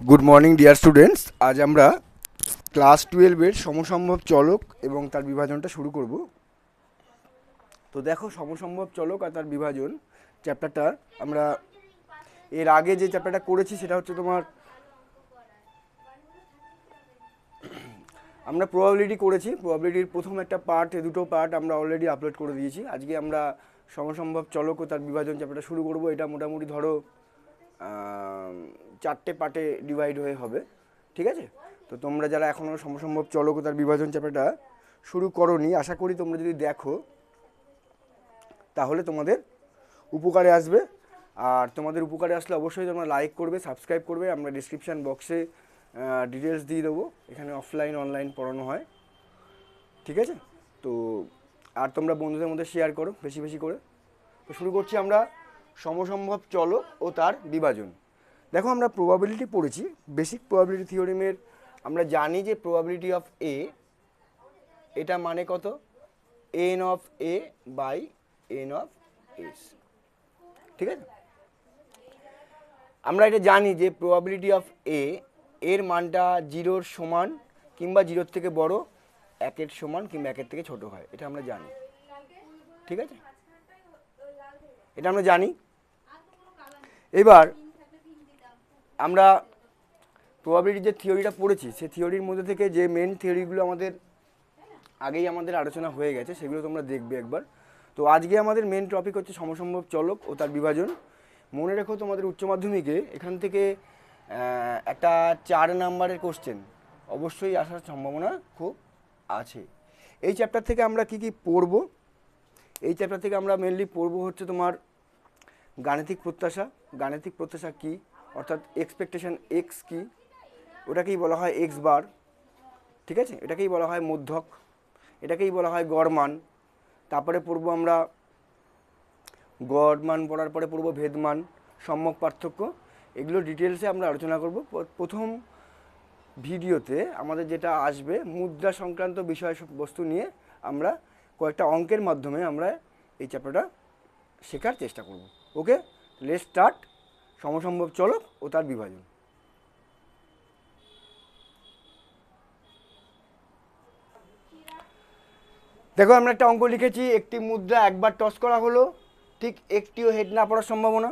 Good morning dear students. আজ আমরা class 12-এর সমসম্ভব চলক এবং তার বিভাজনটা শুরু করব। তো দেখো, সমসম্ভব চলক আর তার বিভাজন চ্যাপ্টারটা আমরা এর আগে যে চ্যাপ্টারটা করেছি সেটা হচ্ছে তোমার আমরা প্রবাবিলিটি করেছি। প্রবাবিলিটির প্রথম একটা পার্ট, দুটো পার্ট আমরা অলরেডি আপলোড করে দিয়েছি। আজকে আমরা সমসম্ভব চলক ও তার বিভাজন চ্যাপ্টারটা শুরু করব। এটা মোটামুটি ধরো 4টে পার্টে ডিভাইড হয়ে হবে, ঠিক আছে? তো তোমরা যারা এখনও সমসম্ভব চলক ও তার বিভাজন চ্যাপ্টারটা শুরু করোনি, আশা করি তোমরা যদি দেখো তাহলে তোমাদের উপকারে আসবে। আর তোমাদের উপকারে আসলে অবশ্যই তোমরা লাইক করবে, সাবস্ক্রাইব করবে। আমরা ডিসক্রিপশান বক্সে ডিটেলস দিয়ে দেবো। এখানে অফলাইন অনলাইন পড়ানো হয়, ঠিক আছে? তো আর তোমরা বন্ধুদের মধ্যে শেয়ার করো বেশি বেশি করে। তো শুরু করছি আমরা সমসম্ভব চলক ও তার বিভাজন। দেখো, আমরা প্রবাবিলিটি পড়েছি, বেসিক প্রবাবিলিটি থিওরিমের। আমরা জানি যে প্রবাবিলিটি অফ এ, এটা মানে কত? N of A by n of S, ঠিক আছে? আমরা এটা জানি যে প্রবাবিলিটি অফ এ এর মানটা 0-র সমান কিংবা 0-র থেকে বড়, 1-এর সমান কিংবা 1-এর থেকে ছোট হয়। এটা আমরা জানি, ঠিক আছে? এটা আমরা জানি। এবার আমরা প্রবাবিলিটির যে থিওরিটা পড়েছি সেই থিওরির মধ্যে থেকে যে মেন থিওরিগুলো আগেই আমাদের আলোচনা হয়ে গেছে সেগুলো তোমরা দেখবে একবার। তো আজকে আমাদের মেন টপিক হচ্ছে সমসম্ভব চলক ও তার বিভাজন। মনে রেখো, তোমাদের উচ্চ মাধ্যমিকে এখান থেকে একটা 4 নাম্বারের কোশ্চেন অবশ্যই আসার সম্ভাবনা খুব আছে। এই চ্যাপ্টার থেকে আমরা কি কি পড়ব? এই চ্যাপ্টার থেকে আমরা মেনলি পড়ব হচ্ছে তোমার গাণিতিক প্রত্যাশা। গাণিতিক প্রত্যাশা কি, অর্থাৎ এক্সপেকটেশন এক্স কি, ওটাকেই বলা হয় এক্স বার, ঠিক আছে? এটাকেই বলা হয় মধ্যক, এটাকেই বলা হয় গড় মান। তারপরে পড়বো আমরা গড় মান, পড়ার পরে পড়বো ভেদমান, সম্যক পার্থক্য। এগুলো ডিটেলসে আমরা আলোচনা করব। প্রথম ভিডিওতে আমাদের যেটা আসবে মুদ্রা সংক্রান্ত বিষয়বস্তু নিয়ে আমরা কয়েকটা অঙ্কের মাধ্যমে আমরা এই চ্যাপ্টারটা শেখার চেষ্টা করব। ওকে, লেটস স্টার্ট সমসম্ভব চলক ও তার বিভাজন। দেখো, আমরা একটা অঙ্ক লিখেছি। একটি মুদ্রা একবার টস করা হলো, ঠিক একটিও হেড না পড়ার সম্ভাবনা,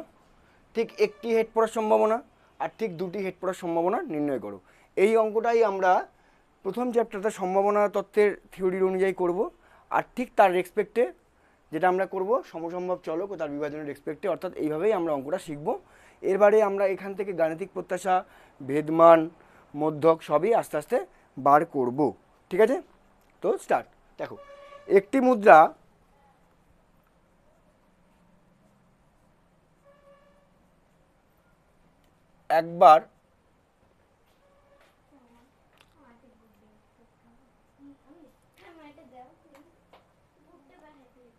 ঠিক একটি হেড পড়ার সম্ভাবনা, আর ঠিক দুটি হেড পড়ার সম্ভাবনা নির্ণয় করো। এই অঙ্কটাই আমরা প্রথম চ্যাপ্টারটা সম্ভাবনা তত্ত্বের থিওরির অনুযায়ী করব। আর ঠিক তার রেসপেক্টে যেটা আমরা করব সমসম্ভব চলক ও তার বিভাজনের রেসপেক্টে, অর্থাৎ এইভাবেই আমরা অঙ্কটা শিখব। এরবারে আমরা এখান থেকে গাণিতিক প্রত্যাশা, ভেদমান, মধ্যক সবই আস্তে আস্তে বার করব, ঠিক আছে? তো স্টার্ট। দেখো, একটি মুদ্রা একবার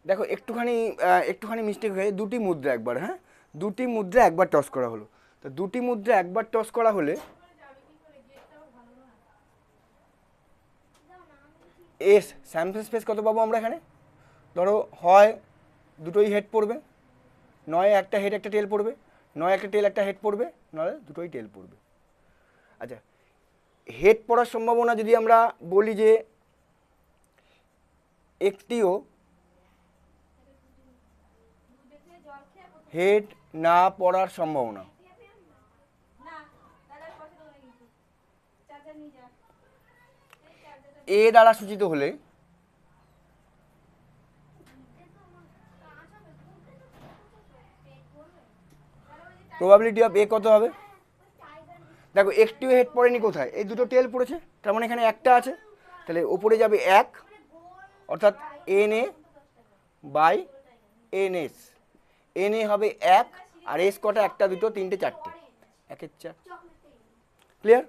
দেখো একটুখানি মিস্টেক হয়ে দুটি মুদ্রা একবার, হ্যাঁ, দুটি মুদ্রা একবার টস করা হলো। তো দুটি মুদ্রা একবার টস করা হলে এস স্যামসং স্পেস কত পাবো আমরা এখানে? ধরো হয় দুটোই হেড পড়বে, নয় একটা হেড একটা টেল পড়বে, নয় একটা টেল একটা হেড পড়বে, নয় দুটোই টেল পড়বে। আচ্ছা, হেড পড়ার সম্ভাবনা যদি আমরা বলি যে একটিও হেড না পড়ার সম্ভাবনা, এ দ্বারা সূচিত হলে প্রবাবিলিটি অফ এ কত হবে? দেখো, একটিও হেড পড়েনি কোথায়? এই দুটো টেল পড়েছে, তার মানে এখানে একটা আছে, তাহলে ওপরে যাবে 1, অর্থাৎ n A by n S. N A হবে 1, আর এস কটা? একটা, দুটো, তিনটে, চারটে, 1-4। ক্লিয়ার?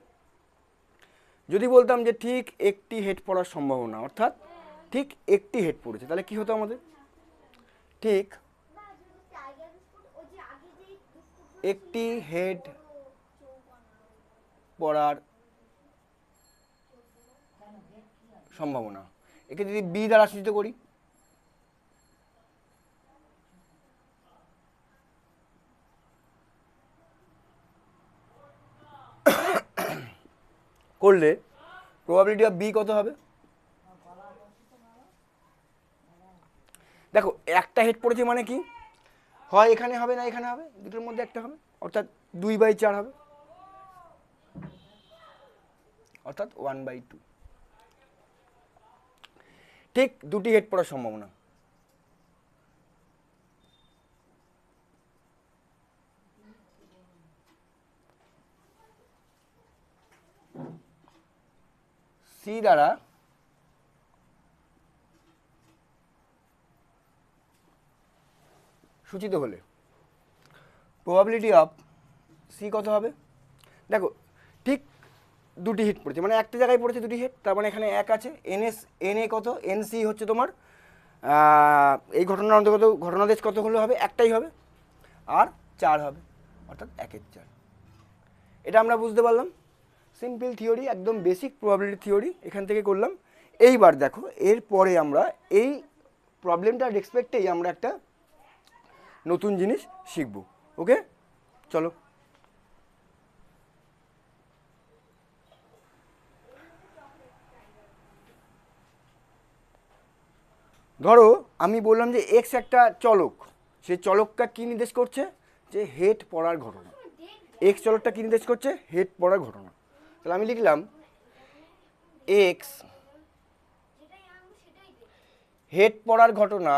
যদি বলতাম যে ঠিক একটি হেড পড়ার সম্ভাবনা, অর্থাৎ ঠিক একটি হেড পড়েছে, তাহলে কি হতো আমাদের? ঠিক একটি হেড পড়ার সম্ভাবনা, একে যদি বি দ্বারা সূচিত করি, করলে প্রবাবিলিটি অফ বি কত হবে? দেখো একটা হেড পড়েছে মানে কি, হয় এখানে হবে না এখানে হবে, দুটোর মধ্যে একটা হবে, অর্থাৎ 2/4 হবে, অর্থাৎ 1/2। ঠিক দুটি হেড পড়ার সম্ভাবনা। সি দ্বারা সূচিত হলে প্রবাবিলিটি অফ সি কত হবে? দেখো ঠিক দুটি হিট পড়েছে, মানে একটা জায়গায় পড়েছে দুটি হিট, তার মানে এখানে এক আছে, এন এ কত, এন সি হচ্ছে তোমার এই ঘটনার অন্তর্গত ঘটনাদেশ কত হলে হবে? একটাই হবে, আর 4 হবে, অর্থাৎ 1/4। এটা আমরা বুঝতে পারলাম, সিম্পল থিওরি, একদম বেসিক প্রবাবিলিটি থিওরি এখান থেকে করলাম। এইবার দেখো এরপরে আমরা এই প্রবলেমটার রেসপেক্টেই আমরা একটা নতুন জিনিস শিখব। ওকে, চলো। ধরো আমি বললাম যে এক্স একটা চলক, সেই চলকটা কি নির্দেশ করছে? যে হেড পড়ার ঘটনা। এক্স চলকটা কি নির্দেশ করছে? হেড পড়ার ঘটনা। তাহলে আমি লিখলাম এক্স হেড পড়ার ঘটনা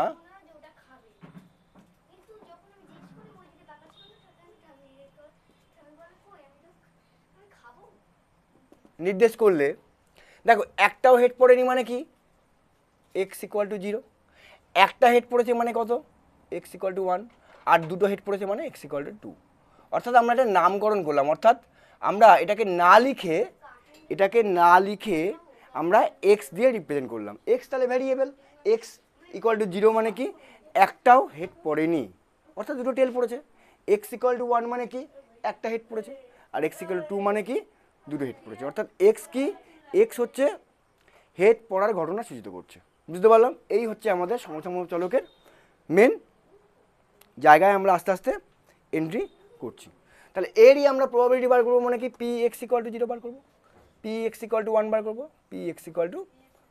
নির্দেশ করলে, দেখো একটাও হেড পড়েনি মানে কি? X equal to 0। একটা হেড পড়েছে মানে কত? X equal to 1। আর দুটো হেড পড়েছে মানে এক্স ইকুয়াল টু 2। অর্থাৎ আমরা এটা নামকরণ করলাম, অর্থাৎ আমরা এটাকে না লিখে আমরা এক্স দিয়ে রিপ্রেজেন্ট করলাম। এক্স তাহলে ভ্যারিয়েবল, এক্স ইকুয়াল টু 0 মানে কি? একটাও হেড পড়েনি, অর্থাৎ দুটো টেল পড়েছে। এক্স ইকুয়াল টু 1 মানে কি? একটা হেড পড়েছে। আর এক্স ইকুয়াল টু 2 মানে কি? দুটো হেড পড়েছে। অর্থাৎ এক্স কি? এক্স হচ্ছে হেড পড়ার ঘটনা সূচিত করছে। বুঝতে পারলাম? এই হচ্ছে আমাদের সমসম্ভব চলকের মেন জায়গায় আমরা আস্তে আস্তে এন্ট্রি করছি। তাহলে এরই আমরা প্রবাবিলিটি বার করবো, মানে কি? পি এক্স ইকুয়াল টু 0 বার করবো, পি এক্স ইকুয়াল টু 1 বার করবো, পি এক্স ইকুয়াল টু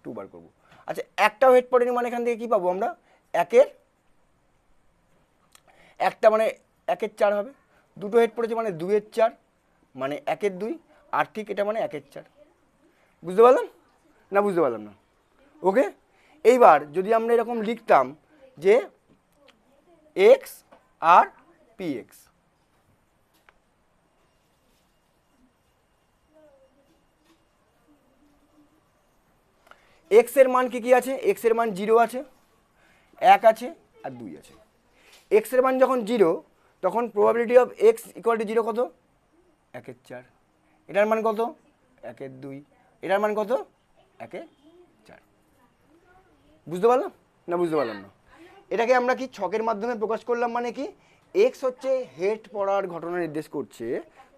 2 বার করবো। আচ্ছা, একটাও হেড পড়েনি মানে এখান থেকে কী পাবো আমরা? একটা মানে 1/4 হবে। দুটো হেড পড়েছে মানে 2/4, মানে 1/2, আর ঠিক এটা মানে 1/4। বুঝতে পারলাম না? বুঝতে পারলাম না? ওকে, এইবার যদি আমরা এরকম লিখতাম যে এক্স আর পি এক্স, এক্স এর মান কি কি আছে? এক্স এর মান 0 আছে, 1 আছে, আর 2 আছে। এক্স এর মান যখন 0, তখন probability of x equal to 0 কত? 1/4। এটার মান কত? 1/2। এটার মান কত? 1/4। বুঝতে পারলাম না? বুঝতে পারলাম না? এটাকে আমরা কি ছকের মাধ্যমে প্রকাশ করলাম, মানে কি? এক্স হচ্ছে হেড পড়ার ঘটনা নির্দেশ করছে,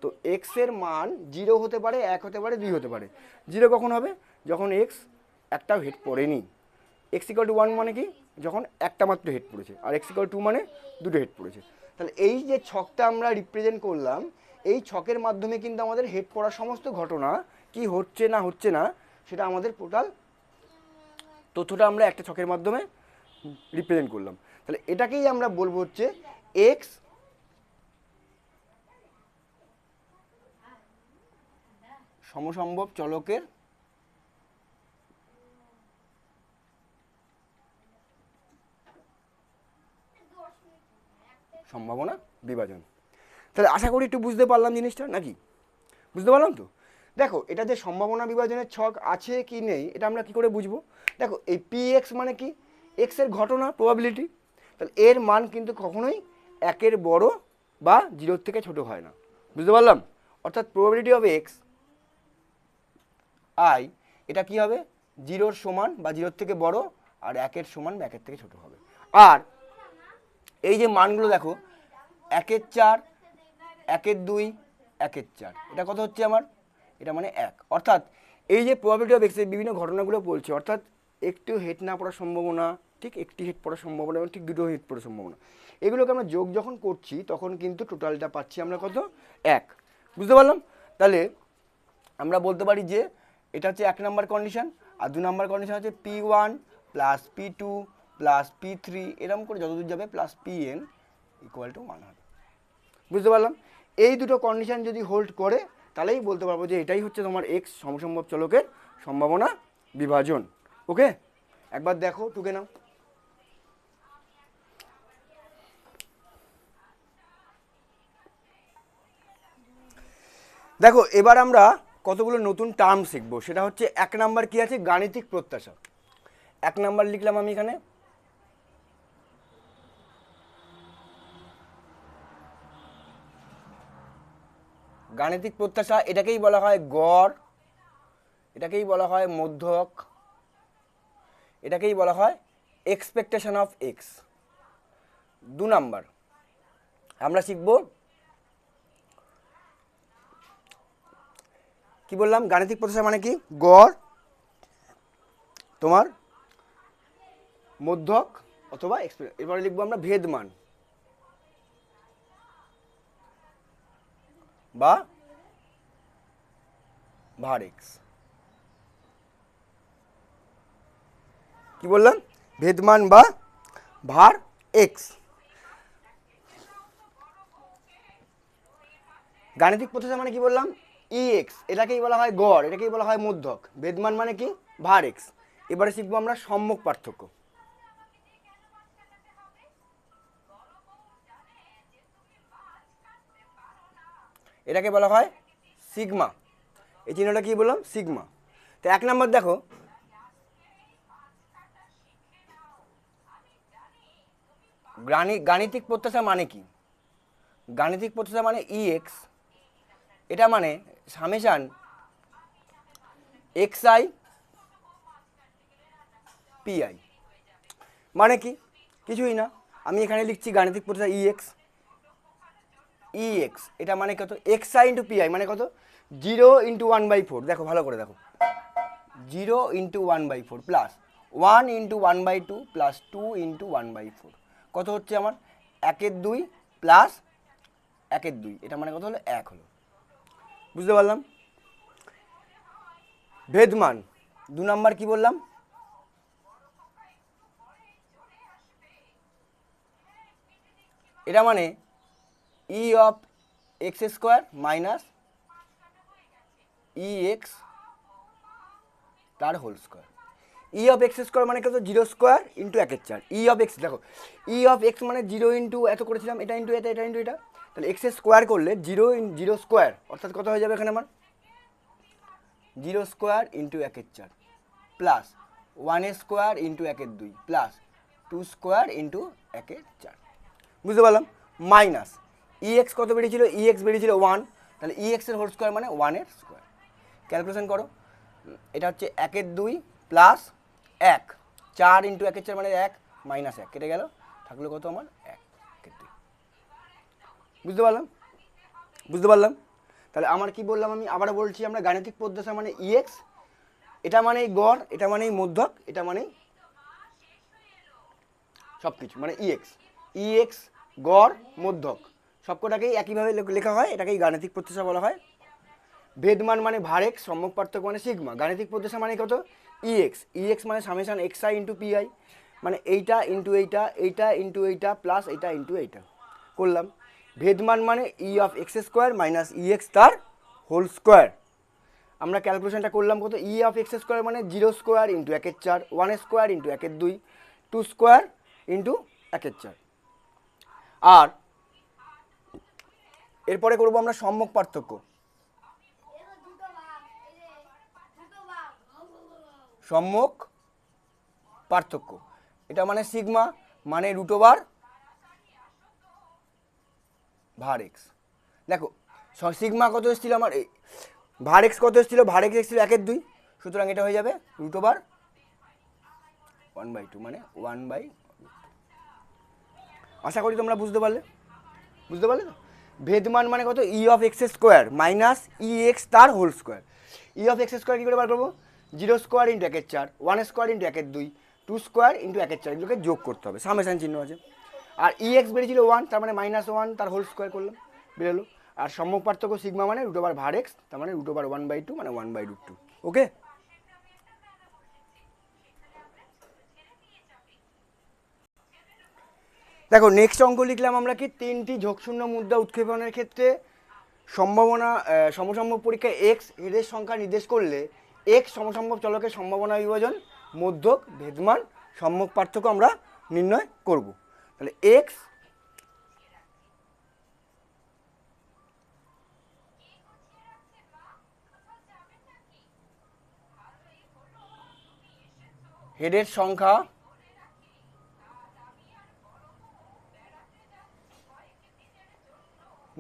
তো এক্স এর মান 0 হতে পারে, 1 হতে পারে, 2 হতে পারে। 0 কখন হবে? যখন এক্স একটাও হেড পড়েনি। এক্স ইকুয়াল টু 1 মানে কি? যখন একটা মাত্র হেড পড়েছে। আর এক্স ইকুয়াল টু মানে দুটো হেড পড়েছে। তাহলে এই যে ছকটা আমরা রিপ্রেজেন্ট করলাম, এই ছকের মাধ্যমে কিন্তু আমাদের হেড পড়ার সমস্ত ঘটনা কি হচ্ছে না সেটা আমাদের টোটাল তথ্যটা আমরা একটা ছকের মাধ্যমে রিপ্রেজেন্ট করলাম। তাহলে এটাকেই আমরা বলবো হচ্ছে এক্স সমসম্ভব চলকের সম্ভাবনা বিভাজন। তাহলে আশা করি একটু বুঝতে পারলাম জিনিসটা, নাকি? বুঝতে পারলাম তো? দেখো এটা যে সম্ভাবনা বিভাজনের ছক আছে কি নেই, এটা আমরা কি করে বুঝবো? দেখো এই পি এক্স মানে কি? এক্স এর ঘটনা, প্রবাবিলিটি। তাহলে এর মান কিন্তু কখনোই 1-এর বড় বা 0-র থেকে ছোট হয় না। বুঝতে পারলাম? অর্থাৎ প্রবাবিলিটি অফ এক্স আই, এটা কি হবে? 0-র সমান বা 0-র থেকে বড়, আর 1-এর সমান বা 1-এর থেকে ছোট হবে। আর এই যে মানগুলো দেখো, 1/4, 1/2, 1/4, এটা কত হচ্ছে আমার? এটা মানে 1। অর্থাৎ এই যে প্রবাবিলিটি অফ এক্স এর বিভিন্ন ঘটনাগুলো বলছে, অর্থাৎ একটু হেড না পড়ার সম্ভাবনা, ঠিক একটি হেড পড়ার সম্ভাবনা, এবং ঠিক দুটো হেড পড়ার সম্ভাবনা, এগুলোকে আমরা যোগ যখন করছি তখন কিন্তু টোটালটা পাচ্ছি আমরা কত? 1। বুঝতে পারলাম? তাহলে আমরা বলতে পারি যে এটা হচ্ছে 1 নম্বর কন্ডিশন, আর 2 নম্বর কন্ডিশন হচ্ছে P1 plus P2 plus P3 এরকম করে যতদূর যাবে প্লাস Pn ইকুয়াল টু 1 হবে। বুঝতে পারলাম? এই দুটো কন্ডিশন যদি হোল্ড করে তাহলেই বলতে পারবো যে এটাই হচ্ছে তোমার এক্স সমসম্ভব চলকের সম্ভাবনা বিভাজন। ওকে, একবার দেখো টুকে নাও। দেখো এবার আমরা কতগুলো নতুন টার্ম শিখবো, সেটা হচ্ছে 1 নাম্বার কি আছে, গাণিতিক প্রত্যাশা। 1 নাম্বার লিখলাম আমি এখানে, গাণিতিক প্রত্যাশা, এটাকেই বলা হয় গড়, এটাকেই বলা হয় মধ্যক, এটাকেই বলা হয় এক্সপেকটেশন অফ এক্স। 2 নাম্বার আমরা শিখব কি বললাম, গাণিতিক প্রত্যাশা মানে কি, গড়, তোমার মধ্যক অথবা এরপরে লিখবো আমরা ভেদমান বা ভার এক্স। কি বললাম, ভেদমান বা ভার এক্স। গাণিতিক প্রত্যাশা মানে কি বললাম, ই এক্স, এটাকেই বলা হয় গড়, এটাকেই বলা হয় মধ্যক। ভেদমান মানে কি, ভার এক্স। এবারে শিখবো আমরা সম্যক পার্থক্য। এটাকে বলা হয় সিগমা, এই চিহ্নটা কি বললাম, সিগমা। তো 1 নাম্বার দেখো, গাণিতিক প্রত্যাশা মানে কি, গাণিতিক প্রত্যাশা মানে ই এক্স, এটা মানে summation x I P I. মানে কি, কিছুই না, আমি এখানে লিখছি গাণিতিক প্রত্যাশা ই এক্স, ই এক্স এটা মানে কত, x I into P I মানে কত, 0 ইন্টু 1/4, দেখো ভালো করে দেখো, 0 into 1/4 plus 1 into 1/2 plus 2 into 1/4, কত হচ্ছে আমার 1/2 প্লাস 1/2, এটা মানে কত হলো 1 হলো। বুঝতে পারলাম? ভেদমান 2 নাম্বার কি বললাম, এটা মানে E of X square minus E X তার whole square. E of X square মানে কত, 0 square into 1/4। E of X দেখো, ই অফ এক্স মানে 0 ইন্টু এত করেছিলাম, এটা ইন্টু এটা, এটা ইন্টু এটা, তাহলে এক্স স্কোয়ার করলে 0 স্কোয়ার অর্থাৎ কত হয়ে যাবে এখানে আমার 0 square into 1/4 plus 1 square into 1/2 plus 2 square into 1/4। বুঝতে পারলাম? মাইনাস ই এক্স কত বেরিয়েছিল, ই এক্স বেরিয়েছিল 1, তাহলে ই এক্সের হোল স্কোয়ার মানে 1 স্কোয়ার। ক্যালকুলেশন করো, এটা হচ্ছে 1/2 প্লাস 1, 4 ইন্টু 1/4 মানে 1, মাইনাস 1 কেটে গেল, থাকলো কত আমার 1/2। বুঝতে পারলাম? বুঝতে পারলাম? তাহলে আমার কি বললাম, আমি আবার বলছি, আমরা গাণিতিক প্রত্যাশা মানে ই এক্স, এটা মানেই গড়, এটা মানেই মধ্যক, এটা মানেই সব কিছু, মানে ই এক্স গড় মধ্যক সবকটাকেই একইভাবে লেখা হয়, এটাকেই গাণিতিক প্রত্যাশা বলা হয়। ভেদমান মানে ভার এক্স, সম্যক পার্থক্য মানে সিগমা। গাণিতিক প্রত্যাশা মানে কত, ই এক্স মানে summation x I into P I, মানে এইটা ইন্টু এইটা, এইটা ইন্টু এইটা প্লাস এইটা ইন্টু এইটা করলাম। ভেদমান মানে E of X square minus E X তার হোল স্কোয়ার। আমরা ক্যালকুলেশনটা করলাম কত, ই অফ এক্স স্কোয়ার মানে 0 square into 1/4, 1 square into 1/2, 2 square into 1/4। আর এরপরে করবো আমরা সম্যক পার্থক্য। সম্যক পার্থক্য এটা মানে সিগমা মানে √, ভার এক্স। দেখো সিগমা কত এসেছিল আমার, ভার এক্স কত এসেছিল, ভার এক্স এসেছিল 1/2, সুতরাং এটা হয়ে যাবে √1/2 মানে 1/, আশা করি তোমরা বুঝতে পারলে। বুঝতে পারলে তো? ভেদমান মানে কত, E of X square minus E X তার whole square. E of X square কী করে বার করবো, 0 square into 1/4, 1 square into 1/2, 2 square into 1/4, এগুলোকে যোগ করতে হবে, সামেশান চিহ্ন আছে। আর ই এক্স বেরিয়েছিল 1, তার মানে -1 তার হোল স্কোয়ার করলাম, বেরোলো। আর সম্মুখ পার্থক্য সিগমা মানে রুট ওভার ভার এক্স, তার মানে রুট ওভার 1/2 মানে 1/√2। ওকে, দেখো নেক্সট অঙ্ক লিখলাম আমরা কি, তিনটি ঝোঁকশূন্য মুদ্রা উৎক্ষেপণের ক্ষেত্রে সম্ভাবনা সমসম্ভব পরীক্ষায় এক্স হেডের সংখ্যা নির্দেশ করলে এক্স সমসম্ভব চলকের সম্ভাবনা বিভাজন মধ্যক ভেদমান সম্মুখ পার্থক্য আমরা নির্ণয় করব। তাহলে এক্স হেডের সংখ্যা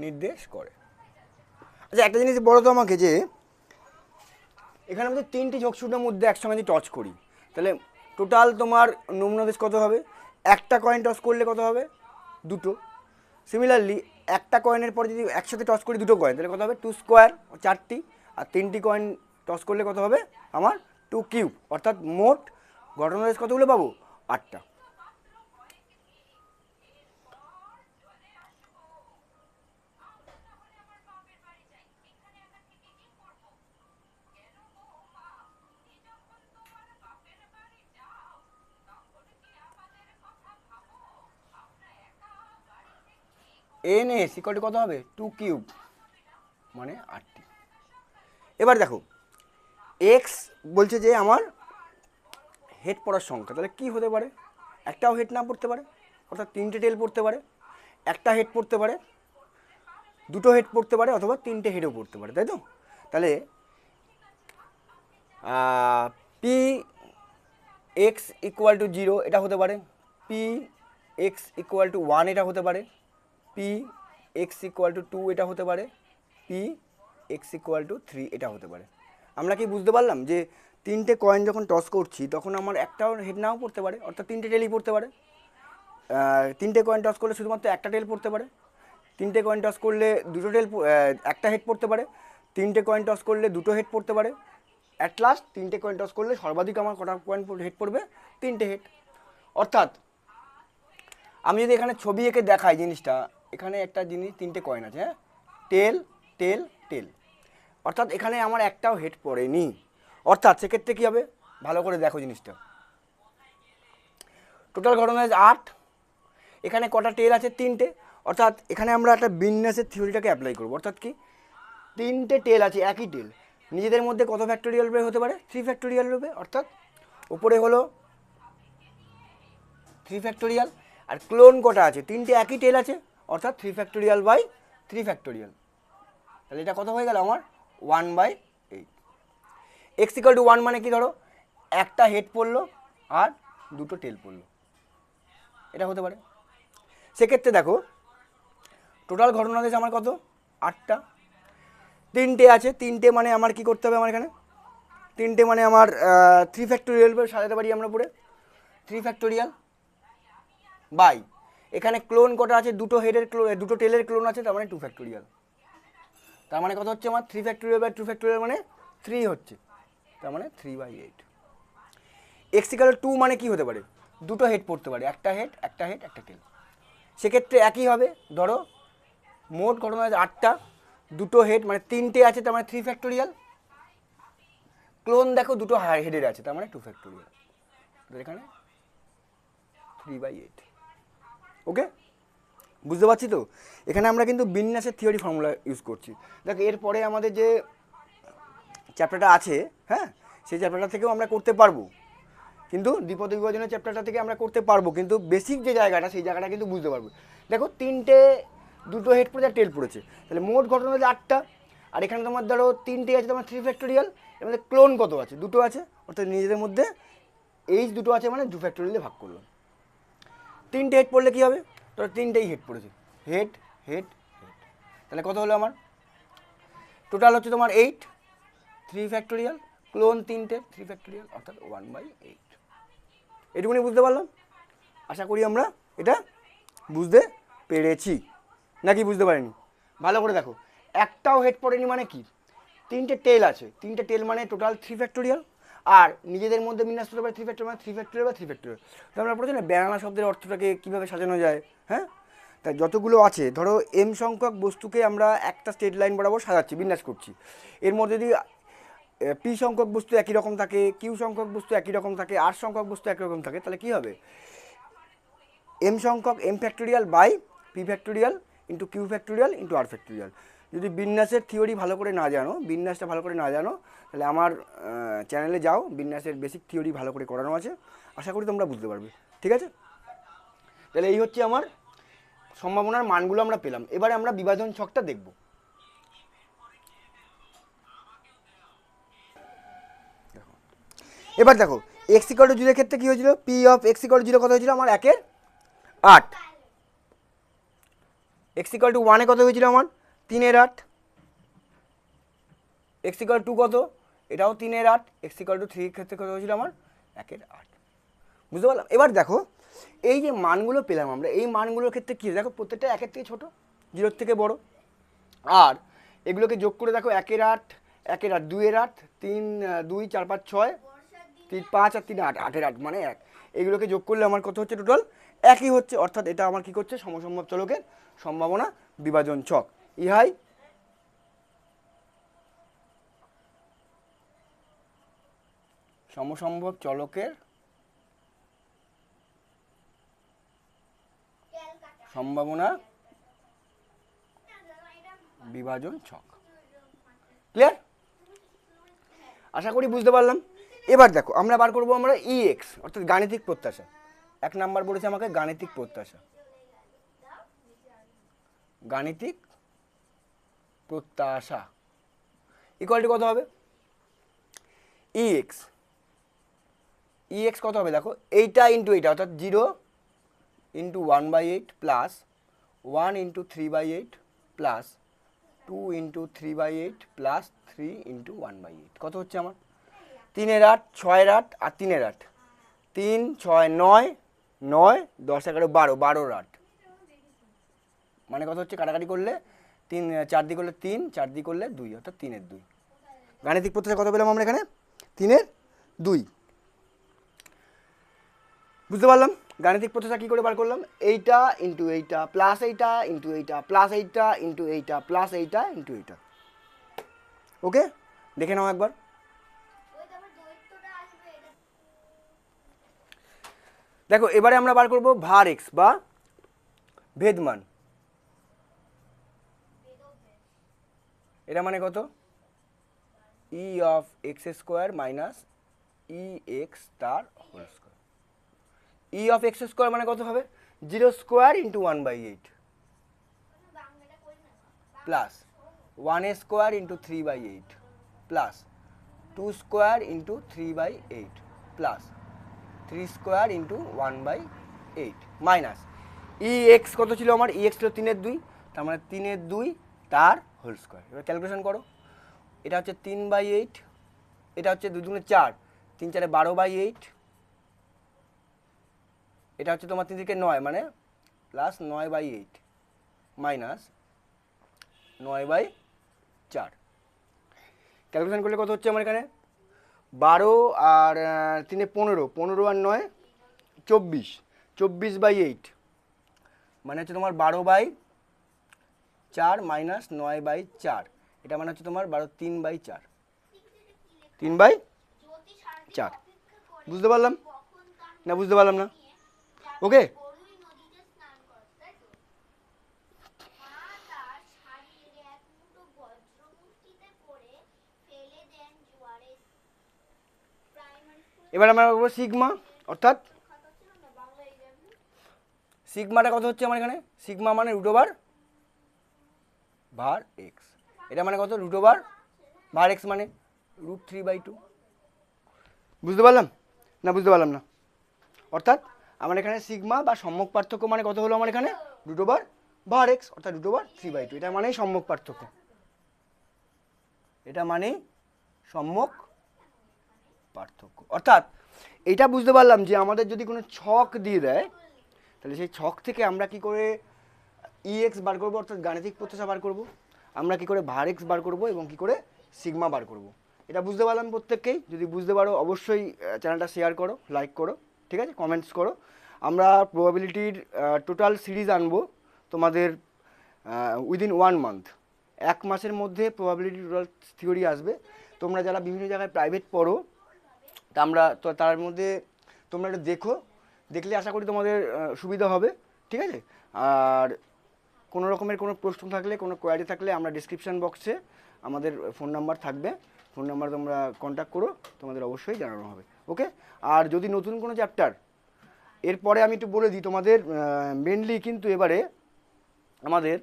নির্দেশ করে। আচ্ছা একটা জিনিস বলো তো আমাকে, যে এখানে আমাদের তিনটি ঝোঁকশূন্য মুদ্রা একসঙ্গে যদি টচ করি তাহলে টোটাল তোমার নমুনাদেশ কত হবে? একটা কয়েন টস করলে কত হবে? দুটো। সিমিলারলি একটা কয়েনের পরে যদি একসাথে টস করি দুটো কয়েন তাহলে কত হবে? 2 স্কোয়ার, 4টি। আর 3টি কয়েন টস করলে কত হবে আমার? 2 কিউব। অর্থাৎ মোট ঘটনাদেশ কতগুলো পাবো? 8টা। এন এস ইকুয়াল টু কত হবে? 2 কিউব মানে 8টি। এবার দেখো এক্স বলছে যে আমার হেড পড়ার সংখ্যা, তাহলে কি হতে পারে? একটাও হেড না পড়তে পারে, অর্থাৎ 3টে টেল পড়তে পারে, একটা হেড পড়তে পারে, দুটো হেড পড়তে পারে, অথবা 3টে হেডও পড়তে পারে, তাই তো? তাহলে পি এক্স ইকুয়াল টু 0 এটা হতে পারে, পি এক্স ইকুয়াল টু 1 এটা হতে পারে, পি এক্স ইকুয়াল টু 2 এটা হতে পারে, পি এক্স ইকুয়াল টু 3 এটা হতে পারে। আমরা কি বুঝতে পারলাম যে 3টে কয়েন যখন টস করছি তখন আমার একটাও হেড নাও পড়তে পারে, অর্থাৎ 3টে টেলই পড়তে পারে। 3টে কয়েন টস করলে শুধুমাত্র একটা টেল পড়তে পারে, 3টে কয়েন টস করলে দুটো টেল, একটা হেড পড়তে পারে, 3টে কয়েন টস করলে দুটো হেড পড়তে পারে, অ্যাট লাস্ট 3টে কয়েন টস করলে সর্বাধিক আমার কটা কয়েন হেড পড়বে? 3টে হেড। অর্থাৎ আমি যদি এখানে ছবি এঁকে দেখাই জিনিসটা, এখানে একটা জিনিস 3টে কয়েন আছে, হ্যাঁ, টেল টেল টেল, অর্থাৎ এখানে আমার একটাও হেড পড়েনি। অর্থাৎ সেক্ষেত্রে কী হবে? ভালো করে দেখো জিনিসটা, টোটাল ঘটনা 8, এখানে কটা টেল আছে? 3টে। অর্থাৎ এখানে আমরা একটা বিন্যাসের থিওরিটাকে অ্যাপ্লাই করবো। অর্থাৎ কি, 3টে টেল আছে, একই টেল, নিজেদের মধ্যে কত ফ্যাক্টোরিয়াল রূপে হতে পারে? 3 ফ্যাক্টোরিয়াল রূপে। অর্থাৎ উপরে হলো 3 ফ্যাক্টোরিয়াল, আর ক্লোন কটা আছে? 3টে একই টেল আছে, অর্থাৎ 3 ফ্যাক্টোরিয়াল বাই 3 ফ্যাক্টোরিয়াল। তাহলে এটা কত হয়ে গেল আমার? 1/8। এক্স ইকুয়াল টু 1 মানে কি, ধরো একটা হেড পড়লো আর দুটো টেল পড়লো, এটা হতে পারে। সেক্ষেত্রে দেখো টোটাল ঘটনাদেশ আমার কত? 8টা। 3টে আছে, 3টে মানে আমার কি করতে হবে? আমার এখানে 3টে মানে আমার 3 ফ্যাক্টোরিয়াল সাজাতে পারি আমরা পুরো 3 ফ্যাক্টোরিয়াল বাই, এখানে ক্লোন কটা আছে? দুটো হেডের দুটো টেলের ক্লোন আছে, তার মানে 2 ফ্যাক্টোরিয়াল। তার মানে কত হচ্ছে আমার? 3 ফ্যাক্টোরিয়াল বাই 2 ফ্যাক্টোরিয়াল মানে 3 হচ্ছে, তার মানে 3/8। এক্স ইকুয়াল টু 2 মানে কি হতে পারে? দুটো হেড পড়তে পারে, একটা হেড একটা হেড একটা টেল। সেক্ষেত্রে একই হবে, ধরো মোট ঘটনা আছে 8টা, দুটো হেড মানে 3টে আছে, তার মানে 3 ফ্যাক্টোরিয়াল, ক্লোন দেখো দুটো হেডের আছে, তার মানে 2 ফ্যাক্টোরিয়াল, এখানে 3/8। ওকে, বুঝতে পারছি তো? এখানে আমরা কিন্তু বিন্যাসের থিওরি ফর্মুলা ইউজ করছি। দেখ এরপরে আমাদের যে চ্যাপ্টারটা আছে, হ্যাঁ, সেই চ্যাপ্টারটা থেকেও আমরা করতে পারবো, কিন্তু দ্বিপদ বিভাজনের চ্যাপ্টারটা থেকে আমরা করতে পারবো, কিন্তু বেসিক যে জায়গাটা সেই জায়গাটা কিন্তু বুঝতে পারবো। দেখো 3টে দুটো হেড পড়েছে আর টেল পড়েছে, তাহলে মোট ঘটনা হচ্ছে 8টা। আর এখানে তোমার ধরো 3টে আছে, তোমার 3 ফ্যাক্টোরিয়াল, এর মধ্যে ক্লোন কত আছে? দুটো আছে, অর্থাৎ নিজেদের মধ্যে এইচ দুটো আছে, মানে 2 ফ্যাক্টোরিয়ালে ভাগ করলাম। 3টে হেড পড়লে কী হবে? ধরো 3টেই হেড পড়েছে, হেড হেড হেড, তাহলে কত হলো আমার? টোটাল হচ্ছে তোমার 8, 3 ফ্যাক্টোরিয়াল, ক্লোন 3টে, 3 ফ্যাক্টোরিয়াল, অর্থাৎ 1/8। এটুকুনি বুঝতে পারলাম? আশা করি আমরা এটা বুঝতে পেরেছি, নাকি বুঝতে পারিনি? ভালো করে দেখো, একটাও হেড পড়েনি মানে কি? 3টে টেল আছে, 3টে টেল মানে টোটাল 3 ফ্যাক্টোরিয়াল, আর নিজেদের মধ্যে বিন্যাস করতে পারে 3 ফ্যাক্টোরিয়াল, মানে 3 ফ্যাক্টোরিয়াল বা 3 ফ্যাক্টোরিয়াল। তো আমরা পড়েছি না ব্যানানা শব্দের অর্থটাকে কীভাবে সাজানো যায়, হ্যাঁ? তা যতগুলো আছে ধরো এম সংখ্যক বস্তুকে আমরা একটা স্ট্রেট লাইন বরাবর সাজাচ্ছি, বিন্যাস করছি। এর মধ্যে যদি পি সংখ্যক বস্তু একই রকম থাকে, কিউ সংখ্যক বস্তু একই রকম থাকে, আর সংখ্যক বস্তু একই রকম থাকে, তাহলে কী হবে? এম সংখ্যক m factorial by p factorial into q factorial into r factorial. যদি বিন্যাসের থিওরি ভালো করে না জানো, বিন্যাসটা ভালো করে না জানো, তাহলে আমার চ্যানেলে যাও, বিন্যাসের বেসিক থিওরি ভালো করে করানো আছে, আশা করি তোমরা বুঝতে পারবে। ঠিক আছে, তাহলে এই হচ্ছে আমার সম্ভাবনার মানগুলো আমরা পেলাম। এবারে আমরা বিভাজন ছকটা দেখব। এবার দেখো এক্স ইকুয়াল টু 0 এর ক্ষেত্রে কী হয়েছিল? P of x equal to 0 কত হয়েছিল আমার? 1/8। এক্স ইকুয়াল টু 1 কত হয়েছিল আমার? 3/8। এক্স ইকুয়াল টু কত? এটাও 3/8। এক্স ইকুয়াল টু 3 এর ক্ষেত্রে কত হয়েছিল আমার? 1/8। বুঝতে পারলাম? এবার দেখো এই যে মানগুলো পেলাম আমরা, এই মানগুলোর ক্ষেত্রে কী দেখো প্রত্যেকটা 1 থেকে ছোটো, 0 থেকে বড়। আর এগুলোকে যোগ করে দেখো 1/8, 1/8, 2/8, 3, 2, 4, 5, 6, 3, 5 আর 3, 8, 8/8 মানে 1। এগুলোকে যোগ করলে আমার কত হচ্ছে? টোটাল একই হচ্ছে। অর্থাৎ এটা আমার কি করছে? সমসম্ভব চলকের সম্ভাবনা বিভাজন ছক। ইহাই সমসম্ভব চলকের সম্ভাবনা বিভাজন ছক। ক্লিয়ার? আশা করি বুঝতে পারলাম। এবার দেখো আমরা বার করবো আমরা ইএক্স অর্থাৎ গাণিতিক প্রত্যাশা। 1 নাম্বার বলেছে আমাকে গাণিতিক প্রত্যাশা। গাণিতিক প্রত্যাশা ইকুয়ালিটি কত হবে? ইএক্স ইএক্স কত হবে দেখো? এইটা ইন্টু এইটা অর্থাৎ 0 into 1/8 plus 1 into 3/8 plus 2 into 3/8 plus 3 into 1/8 কত হচ্ছে আমার? 3/8, 6/8 আর 3/8। 3, 6, 9, 9, 10, 11, 12, 12/8 মানে কত হচ্ছে? কাটাকাটি করলে 3, 4 দিয়ে করলে 3, 4 দিয়ে করলে 2 অর্থাৎ 3/2। গাণিতিক প্রত্যাশা কত পেলাম আমরা এখানে? 3/2। বুঝতে পারলাম গাণিতিক প্রত্যাশা কী করে বার করলাম? এইটা ইন্টু এইটা প্লাস এইটা ইন্টু এইটা প্লাস এইটা ইন্টু এইটা প্লাস এইটা ইন্টু এইটা। ওকে, দেখে নাও একবার। দেখো এবারে আমরা বার করব ভার এক্স বা ভেদমান। এটা মানে কত? E of X square minus E X তার whole square. E of X square মানে কত হবে? 0 square into 1/8 plus 1 square into 3/8 plus 2 square into 3/8 plus 3 square into 1/8 minus E X কত ছিল আমার? ই এক্স ছিল 3/2, তার মানে 3/2 তার হোল স্কোয়ার। এবার ক্যালকুলেশন করো। এটা হচ্ছে 3/8, এটা হচ্ছে 2 দুগুণে 4, 3 4 12/8, এটা হচ্ছে তোমার 3 থেকে 9 মানে প্লাস 9/8 মাইনাস 9/4। ক্যালকুলেশন করলে কত হচ্ছে আমার এখানে? 12 আর 3 15, 15 আর 9 24, 24/8 মানে হচ্ছে তোমার 12/4 মাইনাস 9/4। এটা মানে হচ্ছে তোমার 12 3/4, 3/4। বুঝতে পারলাম না? বুঝতে পারলাম না? ওকে, এবার আমরা করবো সিগমা অর্থাৎ সিগমাটা কত হচ্ছে আমার এখানে? সিগমা মানে রুট ওভার ভার এক্স। এটা মানে কত? রুট ওভার ভার এক্স মানে √3/2। বুঝতে পারলাম না? বুঝতে পারলাম না? অর্থাৎ আমার এখানে সিগমা বা সম্মুখ পার্থক্য মানে কত হলো আমার এখানে? রুট ওভার ভার এক্স অর্থাৎ √3/2। এটা মানেই সম্মুখ পার্থক্য। এটা মানেই সম্মুখ পার্থক্য। অর্থাৎ এটা বুঝতে পারলাম যে আমাদের যদি কোনো ছক দিয়ে দেয় তাহলে সেই ছক থেকে আমরা কি করে ইএক্স বার করবো অর্থাৎ গাণিতিক প্রত্যাশা বার করব, আমরা কি করে ভার এক্স বার করব এবং কি করে সিগমা বার করব। এটা বুঝতে পারলাম প্রত্যেককেই। যদি বুঝতে পারো অবশ্যই চ্যানেলটা শেয়ার করো, লাইক করো, ঠিক আছে, কমেন্টস করো। আমরা প্রবাবিলিটির টোটাল সিরিজ আনবো তোমাদের উইদিন 1 মান্থ, 1 মাসের মধ্যে প্রবাবিলিটি টোটাল থিওরি আসবে। তোমরা যারা বিভিন্ন জায়গায় প্রাইভেট পড়ো তা আমরা তো তার মধ্যে তোমরা একটু দেখলে আশা করি তোমাদের সুবিধা হবে, ঠিক আছে। আর কোনো রকমের কোনো প্রশ্ন থাকলে, কোনো কোয়ারি থাকলে আমরা ডিসক্রিপশান বক্সে আমাদের ফোন নাম্বার থাকবে, ফোন নাম্বার তোমরা কন্ট্যাক্ট করো, তোমাদের অবশ্যই জানানো হবে, ওকে। আর যদি নতুন কোনো চ্যাপ্টার, এরপরে আমি একটু বলে দিই তোমাদের, মেনলি কিন্তু এবারে আমাদের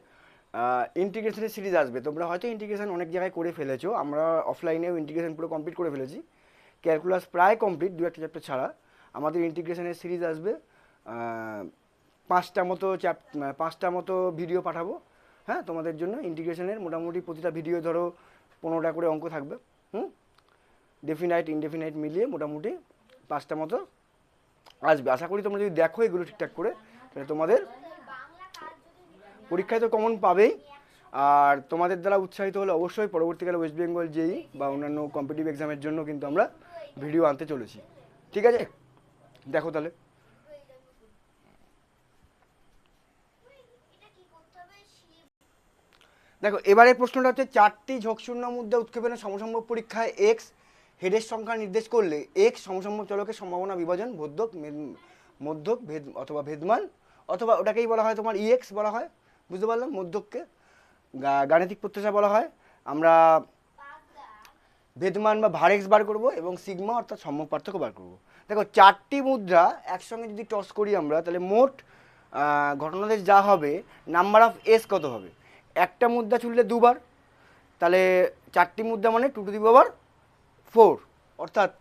ইন্টিগ্রেশনের সিরিজ আসবে। তোমরা হয়তো ইন্টিগ্রেশন অনেক জায়গায় করে ফেলেছো, আমরা অফলাইনেও ইন্টিগ্রেশন পুরো কমপ্লিট করে ফেলেছি, ক্যালকুলাস প্রায় কমপ্লিট, 2-1 চ্যাপ্টার ছাড়া। আমাদের ইন্টিগ্রেশনের সিরিজ আসবে, 5টা মতো ভিডিও পাঠাবো, হ্যাঁ, তোমাদের জন্য ইন্টিগ্রেশনের। মোটামুটি প্রতিটা ভিডিও ধরো 15টা করে অঙ্ক থাকবে, ডেফিনাইট ইনডেফিনাইট মিলিয়ে মোটামুটি 5টা মতো আসবে। আশা করি তোমরা যদি দেখো এগুলো ঠিকঠাক করে, তাহলে তোমাদের পরীক্ষায় তো কমন পাবেই। আর তোমাদের দ্বারা উৎসাহিত হলে অবশ্যই পরবর্তীকালে ওয়েস্ট বেঙ্গল জেই বা অন্যান্য কম্পিটিটিভ এক্সামের জন্য কিন্তু আমরা ভিডিও আনতে চলেছি, ঠিক আছে। দেখো তাহলে, দেখো এবারের প্রশ্নটা হচ্ছে 4টি ঝোঁকশূন্য মুদ্রা উৎক্ষেপণের সমসম্ভব পরীক্ষায় এক্স হেডের সংখ্যা নির্দেশ করলে এক্স সমসম্ভব চলকের সম্ভাবনা বিভাজন মধ্যক ভেদ অথবা ভেদমান, অথবা ওটাকেই বলা হয় তোমার ইএক্স বলা হয়, বুঝতে পারলাম। মধ্যককে গাণিতিক প্রত্যাশা বলা হয়। আমরা ভেদমান বা ভার এক্স বার করবো এবং সিগমা অর্থাৎ সম্যক পার্থক্য বার করবো। দেখো 4টি মুদ্রা একসঙ্গে যদি টস করি আমরা, তাহলে মোট ঘটনাদেশ যা হবে, নাম্বার অফ এস কত হবে? একটা মুদ্রা চুললে 2বার, তাহলে 4টি মুদ্রা মানে 2^4, অর্থাৎ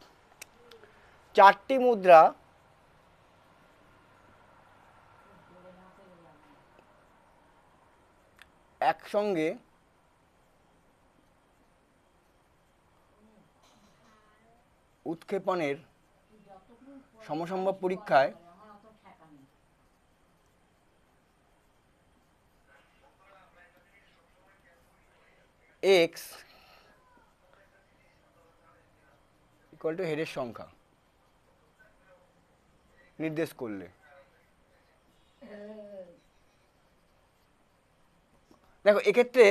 4টি মুদ্রা একসঙ্গে উৎক্ষেপণের সমসম্ভব পরীক্ষায় এক্স ইকুয়াল টু হেডের সংখ্যা নির্দেশ করলে, দেখো এক্ষেত্রে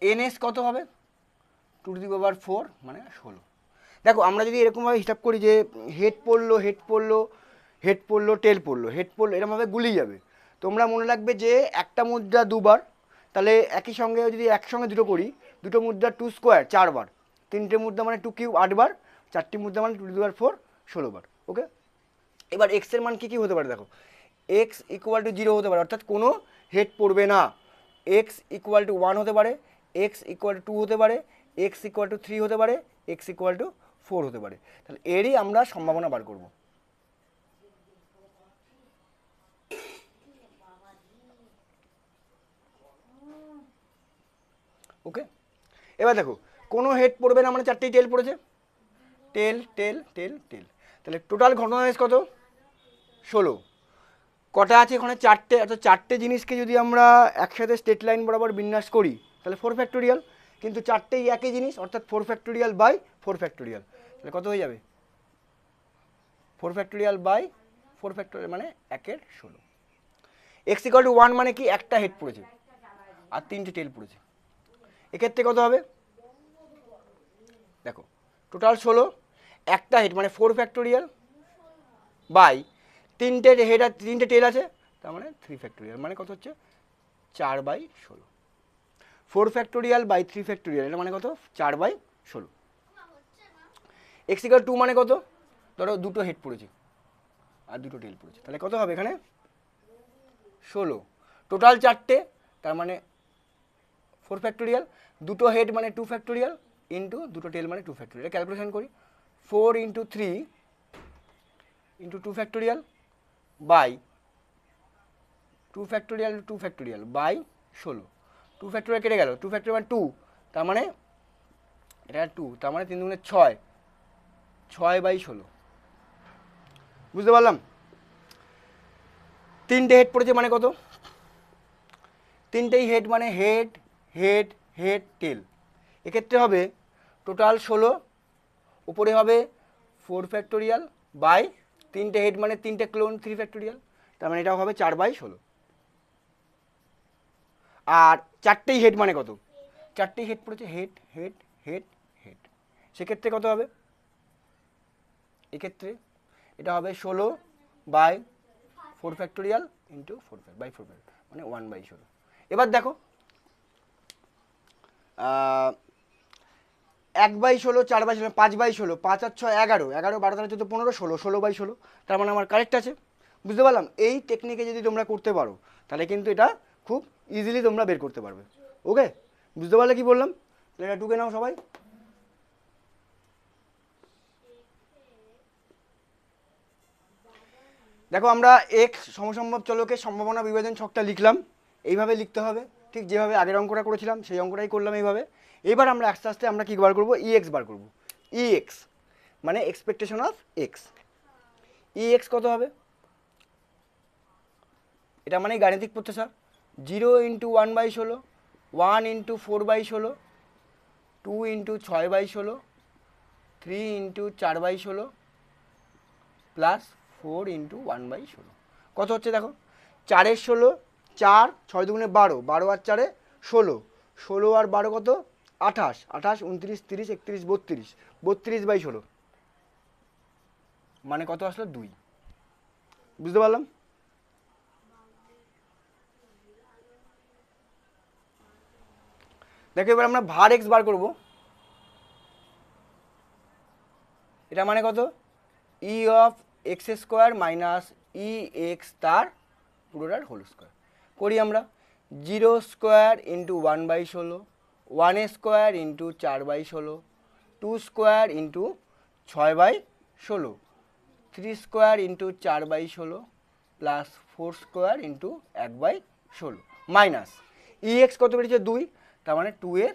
এনএস কত হবে? 2^4 মানে 16। দেখো আমরা যদি এরকমভাবে হিসাব করি যে হেড পড়লো টেল পড়লো, এরকমভাবে গুলিয়ে যাবে। তোমরা মনে রাখবে যে একটা মুদ্রা 2বার, তাহলে একই সঙ্গে যদি একসঙ্গে দুটো করি, দুটো মুদ্রা 2 স্কোয়ার 4বার, 3টে মুদ্রা মানে 2 কিউব 8বার, 4টি মুদ্রা মানে 2^4 16বার, ওকে। এবার এক্সের মান কী হতে পারে? দেখো এক্স ইকুয়াল টু 0 হতে পারে, অর্থাৎ কোনো হেড পড়বে না। এক্স ইকুয়াল টু 1 হতে পারে, এক্স ইকুয়াল টু 2 হতে পারে, এক্স ইকুয়াল টু 3 হতে পারে, এক্স ইকুয়াল টু 4 হতে পারে। তাহলে এরই আমরা সম্ভাবনা বার করব, ওকে। এবার দেখো কোনো হেড পড়বে না মানে 4টেই টেল পড়েছে, টেল টেল টেল টেল, তাহলে টোটাল ঘটনাদেশ কত? 16। কটা আছে ওখানে? 4টে, অর্থাৎ 4টে জিনিসকে যদি আমরা একসাথে স্ট্রেট লাইন বরাবর বিন্যাস করি তাহলে 4 ফ্যাক্টোরিয়াল, কিন্তু 4টেই একই জিনিস, অর্থাৎ 4 ফ্যাক্টোরিয়াল বাই 4 ফ্যাক্টোরিয়াল, তাহলে কত হয়ে যাবে? 4 ফ্যাক্টোরিয়াল বাই 4 ফ্যাক্টোরিয়াল মানে 1/16। এক্স ইকুয়াল টু 1 মানে কি? একটা হেড পড়েছে আর 3টে টেল পড়েছে, এক্ষেত্রে কত হবে? দেখো টোটাল 16, একটা হেড মানে 4 ফ্যাক্টোরিয়াল বাই 3টে হেড আর 3টে টেল আছে, তার মানে 3 ফ্যাক্টোরিয়াল, মানে কত হচ্ছে? 4/16। 4 ফ্যাক্টোরিয়াল বাই 3 ফ্যাক্টোরিয়াল, এটা মানে কত? 4/16। এক্স ইকুয়াল 2 মানে কত? ধরো দুটো হেড পড়েছে আর দুটো টেল পড়েছে, তাহলে কত হবে এখানে? 16। টোটাল 4টে, তার মানে 4 ফ্যাক্টোরিয়াল, দুটো হেড মানে 2 ফ্যাক্টোরিয়াল ইন্টু দুটো টেল মানে 2 ফ্যাক্টোরিয়াল। ক্যালকুলেশন করি, 4 × 3 × 2 factorial by 2 factorial by 16। 2 factorial কেটে গেল, 2 ফ্যাক্টোরিয়াল মানে 2, তার মানে এটা 2, তার মানে 3 দুগুণে 6, 6/16, বুঝতে পারলাম? 3টে হেড পড়েছে মানে কত? 3টেই হেড মানে হেড হেড হেড টেল, এক্ষেত্রে হবে টোটাল 16, উপরে হবে 4 ফ্যাক্টোরিয়াল বাই তিনটে হেড মানে তিনটে ক্লোন 3 ফ্যাক্টোরিয়াল, তার মানে এটাও হবে 4/16। আর চারটেই হেড মানে কত? চারটেই হেড পড়েছে, হেড হেড হেড হেড, সেক্ষেত্রে কত হবে? এক্ষেত্রে এটা হবে 16/4 ফ্যাক্টোরিয়াল ইন্টু 4/4 মানে 1/16। এবার দেখো 1/16, 4/16, 5/16, 5 আর 6 11, 11, 12, 13, 14, 15, 16, 16/16, তার মানে আমার কারেক্ট আছে। বুঝতে পারলাম? এই টেকনিকে যদি তোমরা করতে পারো তাহলে কিন্তু এটা খুব ইজিলি তোমরা বের করতে পারবে। ওকে, বুঝতে পারলে কি বললাম? এটা টুকে নাও সবাই। দেখো আমরা এক্স সমসম্ভব চলকের সম্ভাবনা বিভাজন ছকটা লিখলাম, এইভাবে লিখতে হবে, ঠিক যেভাবে আগের অঙ্কটা করেছিলাম সেই অঙ্কটাই করলাম এইভাবে। এবার আমরা আস্তে আস্তে আমরা কি বার করবো? ইএক্স বার করবো। ইএক্স মানে এক্সপেকটেশন অফ এক্স। ইএক্স কত হবে? এটা মানে গাণিতিক প্রত্যাশা। 0 into 1/16, 1 into 4/16, 2 into 6/16, 3 into 4/16 plus 4 into 1/16। কত হচ্ছে দেখো? 4-এর 16, 4, 6 দুগুণে 12, 12 আর 4-এ 16, 16 আর 12 কত? 28, 28, 29, 30, 31, 32, 32/16 মানে কত আসলো? 2। বুঝতে পারলাম? দেখো এবার আমরা ভার এক্স বার করব। এটা মানে কত? E of X square minus E X তার পুরোটার হোল স্কোয়ার। করি আমরা। 0 square into 1/16, 1 square into 4/16, 2 square into 6/16, 3 square into 4/16 plus 4 square into 1/16 minus E X কত বেরিয়েছে? 2, তার মানে 2 এর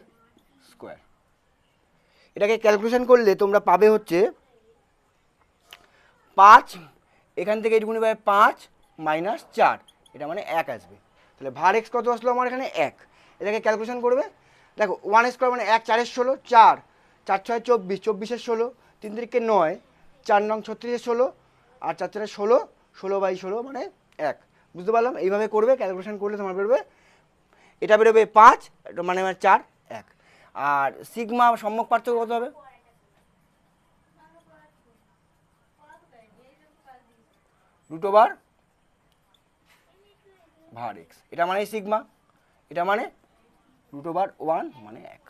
স্কোয়ার। এটাকে ক্যালকুলেশন করলে তোমরা পাবে হচ্ছে 5, এখান থেকে এটুকুনি পাবে 5 মাইনাস 4, এটা মানে 1 আসবে। তাহলে ভার এক্স কত আসলো আমার এখানে? 1। এটাকে ক্যালকুলেশন করবে। দেখো 1 স্কোয়ার মানে 1, 4-এর 16, 4, 4 6 24, 24-এর 16, 3 3 9, 4 9 36-এর 16, আর 4 4-এর 16, 16/16 মানে 1। বুঝতে পারলাম? এইভাবে করবে, ক্যালকুলেশন করলে তোমার বেরোবে, এটা বেরোবে 5, এটা মানে 4, 1। আর সিগমা সম্মুখ পার্থক্য কত হবে? রুট ওভার ভার এক্স, এটা মানে সিগমা, এটা মানে রুট ওভার 1 মানে 1।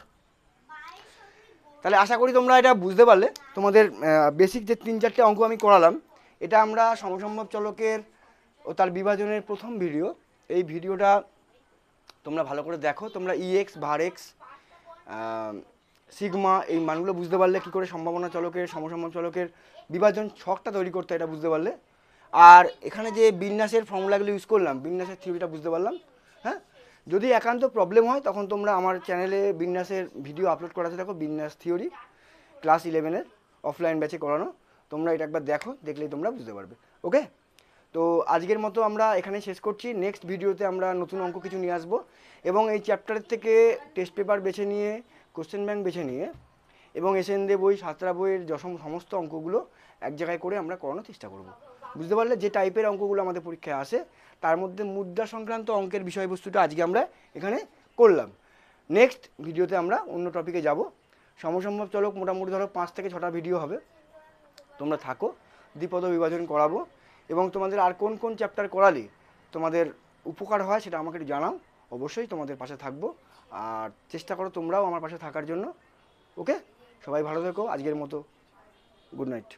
তাহলে আশা করি তোমরা এটা বুঝতে পারলে। তোমাদের বেসিক যে 3-4টে অঙ্ক আমি করালাম, এটা আমরা সমসম্ভব চলকের ও তার বিভাজনের প্রথম ভিডিও। এই ভিডিওটা তোমরা ভালো করে দেখো। তোমরা ইএক্স, ভার এক্স, সিগমা এই মানগুলো বুঝতে পারলে কী করে সম্ভাবনা চলকের সমসম্ভব চলকের বিভাজন ছকটা তৈরি করতে, এটা বুঝতে পারলে। আর এখানে যে বিন্যাসের ফর্মুলাগুলো ইউজ করলাম, বিন্যাসের থিওরিটা বুঝতে পারলাম। হ্যাঁ, যদি একান্ত প্রবলেম হয় তখন তোমরা আমার চ্যানেলে বিন্যাসের ভিডিও আপলোড করাতে দেখো, বিন্যাস থিওরি ক্লাস 11-এর অফলাইন ব্যাচে করানো। তোমরা এটা একবার দেখো, দেখলেই তোমরা বুঝতে পারবে। ওকে, তো আজকের মতো আমরা এখানে শেষ করছি। নেক্সট ভিডিওতে আমরা নতুন অঙ্ক কিছু নিয়ে আসবো এবং এই চ্যাপ্টারের থেকে টেস্ট পেপার বেছে নিয়ে, কোশ্চেন ব্যাংক বেছে নিয়ে এবং এসএন দে বই, সাতরা বইয়ের সমস্ত অঙ্কগুলো এক জায়গায় করে আমরা করানোর চেষ্টা করব। বুঝতে পারলে? যে টাইপের অঙ্কগুলো আমাদের পরীক্ষায় আসে তার মধ্যে মুদ্রা সংক্রান্ত অঙ্কের বিষয়বস্তুটা আজকে আমরা এখানে করলাম। নেক্সট ভিডিওতে আমরা অন্য টপিকে যাব। সমসম্ভব চলক মোটামুটি ধরো 5 থেকে 6টা ভিডিও হবে। তোমরা থাকো, দ্বিপদ বিভাজন করাবো এবং তোমাদের আর কোন কোন চ্যাপ্টার করালে তোমাদের উপকার হয় সেটা আমাকে একটু জানাও। অবশ্যই তোমাদের পাশে থাকবো আর চেষ্টা করো তোমরাও আমার পাশে থাকার জন্য। ওকে, সবাই ভালো থেকো। আজকের মতো গুড নাইট।